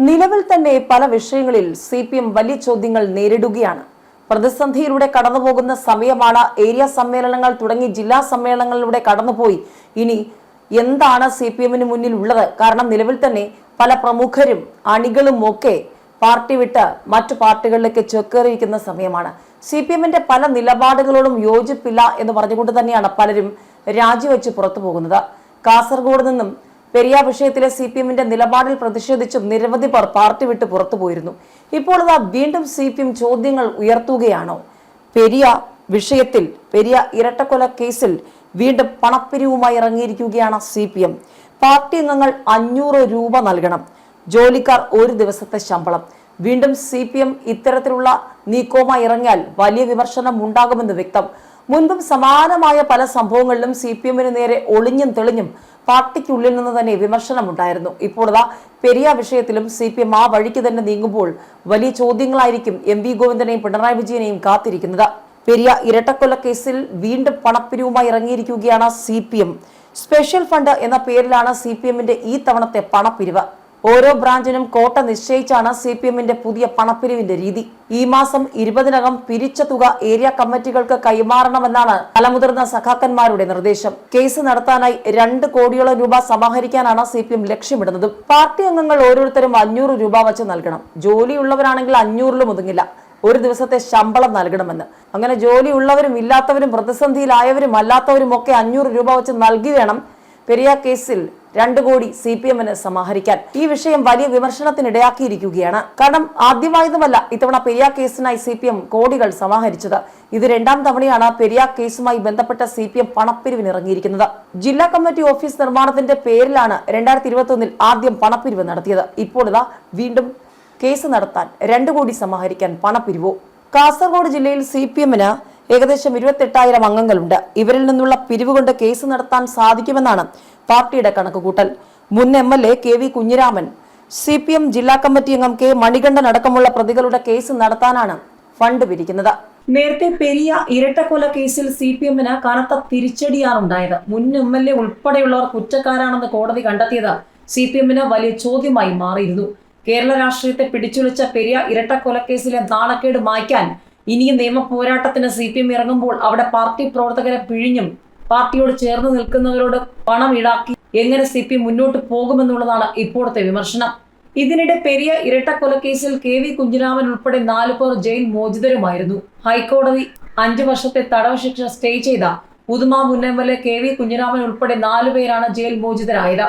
നിലവിൽ തന്നെ പല വിഷയങ്ങളിൽ CPM വലിയ ചോദ്യങ്ങൾ നേരിടുകയാണ്. പ്രതിസന്ധിയിലൂടെ കടന്നുപോകുന്ന സമയമാണ്. ഏരിയ സമ്മേളനങ്ങൾ തുടങ്ങി ജില്ലാ സമ്മേളനങ്ങളിലൂടെ കടന്നുപോയി. ഇനി എന്താണ് CPMന് മുന്നിൽ ഉള്ളത്? കാരണം നിലവിൽ തന്നെ പല പ്രമുഖരും അണികളും ഒക്കെ പാർട്ടി വിട്ട് മറ്റു പാർട്ടികളിലേക്ക് ചേക്കേറിയിരിക്കുന്ന സമയമാണ്. CPMന്റെ പല നിലപാടുകളോടും യോജിപ്പില്ല എന്ന് പറഞ്ഞുകൊണ്ട് തന്നെയാണ് പലരും രാജിവെച്ച് പുറത്തു പോകുന്നത്. കാസർഗോഡ് നിന്നും പെരിയ വിഷയത്തിലെ CPMന്റെ നിലപാടിൽ പ്രതിഷേധിച്ചും നിരവധി പേർ പാർട്ടി വിട്ട് പുറത്തു പോയിരുന്നു. ഇപ്പോൾ ഇതാ വീണ്ടും CPM ചോദ്യങ്ങൾ ഉയർത്തുകയാണോ? പെരിയ വിഷയത്തിൽ, പെരിയ ഇരട്ടക്കൊല കേസിൽ വീണ്ടും പണപ്പിരിവുമായി ഇറങ്ങിയിരിക്കുകയാണ് CPM. പാർട്ടി അംഗങ്ങൾ 500 രൂപ നൽകണം, ജോലിക്കാർ ഒരു ദിവസത്തെ ശമ്പളം. വീണ്ടും CPM ഇത്തരത്തിലുള്ള നീക്കവുമായി ഇറങ്ങിയാൽ വലിയ വിമർശനം ഉണ്ടാകുമെന്ന് വ്യക്തം. മുൻപും സമാനമായ പല സംഭവങ്ങളിലും CPMന് നേരെ ഒളിഞ്ഞും തെളിഞ്ഞും പാർട്ടിക്കുള്ളിൽ നിന്ന് തന്നെ വിമർശനമുണ്ടായിരുന്നു. ഇപ്പോൾ പെരിയ വിഷയത്തിലും CPM ആ വഴിക്ക് തന്നെ നീങ്ങുമ്പോൾ വലിയ ചോദ്യങ്ങളായിരിക്കും MV ഗോവിന്ദനെയും പിണറായി വിജയനെയും കാത്തിരിക്കുന്നത്. പെരിയ ഇരട്ടക്കൊല കേസിൽ വീണ്ടും പണപ്പിരിവുമായി ഇറങ്ങിയിരിക്കുകയാണ് CPM. സ്പെഷ്യൽ ഫണ്ട് എന്ന പേരിലാണ് CPMന്റെ ഈ തവണത്തെ പണപ്പിരിവ്. ഓരോ ബ്രാഞ്ചിനും കോട്ട നിശ്ചയിച്ചാണ് CPMന്റെ പുതിയ പണപ്പിരിവിന്റെ രീതി. ഈ മാസം 20-നകം പിരിച്ച തുക ഏരിയ കമ്മിറ്റികൾക്ക് കൈമാറണമെന്നാണ് പല മുതിർന്ന സഖാക്കന്മാരുടെ നിർദ്ദേശം. കേസ് നടത്താനായി 2 കോടിയോളം രൂപ സമാഹരിക്കാനാണ് CPM ലക്ഷ്യമിടുന്നത്. പാർട്ടി അംഗങ്ങൾ ഓരോരുത്തരും 500 രൂപ വച്ച് നൽകണം. ജോലിയുള്ളവരാണെങ്കിൽ 500-ലും ഒതുങ്ങില്ല, ഒരു ദിവസത്തെ ശമ്പളം നൽകണമെന്ന്. അങ്ങനെ ജോലിയുള്ളവരും ഇല്ലാത്തവരും പ്രതിസന്ധിയിലായവരും അല്ലാത്തവരും ഒക്കെ 500 രൂപ വെച്ച് നൽകി വേണം പെരിയ കേസിൽ 2 കോടി CPMന് സമാഹരിക്കാൻ. ഈ വിഷയം വലിയ വിമർശനത്തിനിടയാക്കിയിരിക്കുകയാണ്. കാരണം ആദ്യമായതുമല്ല ഇത്തവണ പെരിയ കേസിനായി CPM കോടികൾ സമാഹരിച്ചത്. ഇത് 2ാം തവണയാണ് പെരിയ കേസുമായി ബന്ധപ്പെട്ട CPM പണപ്പിരിവിന് ഇറങ്ങിയിരിക്കുന്നത്. ജില്ലാ കമ്മിറ്റി ഓഫീസ് നിർമ്മാണത്തിന്റെ പേരിലാണ് 2021-ൽ ആദ്യം പണപ്പിരിവ് നടത്തിയത്. ഇപ്പോൾ വീണ്ടും കേസ് നടത്താൻ 2 കോടി സമാഹരിക്കാൻ പണപ്പിരിവോ? കാസർഗോഡ് ജില്ലയിൽ CPMന് ഏകദേശം 28,000 അംഗങ്ങളുണ്ട്. ഇവരിൽ നിന്നുള്ള പിരിവ് കൊണ്ട് കേസ് നടത്താൻ സാധിക്കുമെന്നാണ് പാർട്ടിയുടെ കണക്കുകൂട്ടൽ. മുൻ MLA KV കുഞ്ഞിരാമൻ, CPM ജില്ലാ കമ്മിറ്റി അംഗം K മണികണ്ഠൻ അടക്കമുള്ള പ്രതികളുടെ കേസ് നടത്താനാണ് ഫണ്ട് പിരിക്കുന്നത്. നേരത്തെ പെരിയ ഇരട്ടക്കൊല കേസിൽ CPMന് കനത്ത തിരിച്ചടിയാണുണ്ടായത്. മുൻ MLA ഉൾപ്പെടെയുള്ളവർ കുറ്റക്കാരാണെന്ന് കോടതി കണ്ടെത്തിയത് CPMന് വലിയ ചോദ്യമായി മാറിയിരുന്നു. കേരള രാഷ്ട്രീയത്തെ പിടിച്ചുലച്ച പെരിയ ഇരട്ടക്കൊലക്കേസിലെ നാണക്കേട് മായ്ക്കാൻ ഇനിയും നിയമ പോരാട്ടത്തിന് CPM ഇറങ്ങുമ്പോൾ അവിടെ പാർട്ടി പ്രവർത്തകരെ പിഴിഞ്ഞും പാർട്ടിയോട് ചേർന്ന് നിൽക്കുന്നവരോട് പണം ഈടാക്കി എങ്ങനെ CPM മുന്നോട്ട് പോകുമെന്നുള്ളതാണ് ഇപ്പോഴത്തെ വിമർശനം. ഇതിനിടെ പെരിയ ഇരട്ടക്കൊലക്കേസിൽ KV കുഞ്ഞിരാമൻ ഉൾപ്പെടെ 4 പേർ ജയിൽ മോചിതരുമായിരുന്നു. ഹൈക്കോടതി 5 വർഷത്തെ തടവ് ശിക്ഷ സ്റ്റേ ചെയ്ത പുതുമ മുൻ MLA KV കുഞ്ഞിരാമൻ ഉൾപ്പെടെ 4 പേരാണ് ജയിൽ മോചിതരായത്.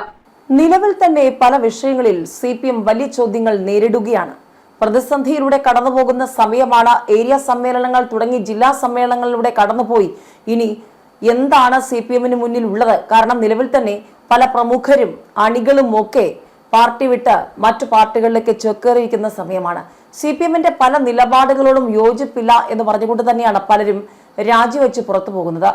നിലവിൽ തന്നെ പല വിഷയങ്ങളിൽ CPM വലിയ ചോദ്യങ്ങൾ നേരിടുകയാണ്. പ്രതിസന്ധിയിലൂടെ കടന്നുപോകുന്ന സമയമാണ്. ഏരിയ സമ്മേളനങ്ങൾ തുടങ്ങി ജില്ലാ സമ്മേളനങ്ങളിലൂടെ കടന്നുപോയി. ഇനി എന്താണ് CPMന് മുന്നിൽ ഉള്ളത്? കാരണം നിലവിൽ തന്നെ പല പ്രമുഖരും അണികളും ഒക്കെ പാർട്ടി വിട്ട് മറ്റു പാർട്ടികളിലേക്ക് ചേക്കേറിയിരിക്കുന്ന സമയമാണ്. CPMന്റെ പല നിലപാടുകളോടും യോജിപ്പില്ല എന്ന് പറഞ്ഞുകൊണ്ട് തന്നെയാണ് പലരും രാജിവെച്ച് പുറത്തു പോകുന്നത്.